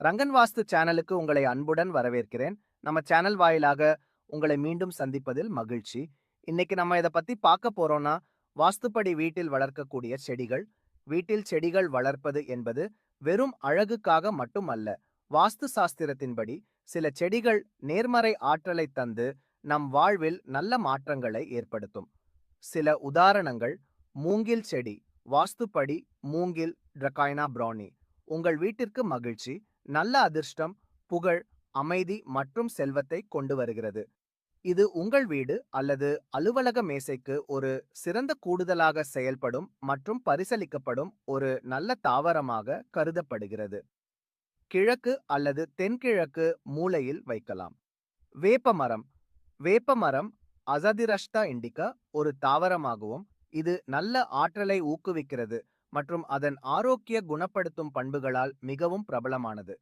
ரங்கன் வாஸ்து சேனலுக்கு உங்களை அன்புடன் வரவேற்கிறேன். நம்ம சேனல் வாயிலாக உங்களை மீண்டும் சந்திப்பதில் மகிழ்ச்சி. இன்னைக்கு நம்ம இத பத்தி பார்க்க போறோம்னா, வாஸ்துப்படி வீட்டில் வளர்க்கக்கூடிய செடிகள். வீட்டில் செடிகள் வளர்ப்பது என்பது வெறும் அழகுக்காக மட்டும் அல்ல. வாஸ்து சாஸ்திரத்தின்படி சில செடிகள் நேர்மறை ஆற்றலை தந்து நம் வாழ்வில் நல்ல மாற்றங்களை ஏற்படுத்தும். சில உதாரணங்கள்: மூங்கில் செடி. வாஸ்துப்படி மூங்கில் ட்ரகாய்னா பிரானி உங்கள் வீட்டிற்கு மகிழ்ச்சி, நல்ல அதிர்ஷ்டம், புகழ், அமைதி மற்றும் செல்வத்தை கொண்டு வருகிறது. இது உங்கள் வீடு அல்லது அலுவலக மேசைக்கு ஒரு சிறந்த கூடுதலாக செயல்படும் மற்றும் பரிசளிக்கப்படும் ஒரு நல்ல தாவரமாக கருதப்படுகிறது. கிழக்கு அல்லது தென்கிழக்கு மூலையில் வைக்கலாம். வேப்ப மரம். வேப்ப மரம் அசதிரஷ்டா இண்டிகா ஒரு தாவரமாகவும், இது நல்ல ஆற்றலை ஊக்குவிக்கிறது மற்றும் அதன் ஆரோக்கிய குணப்படுத்தும் பண்புகளால் மிகவும் பிரபலமானது.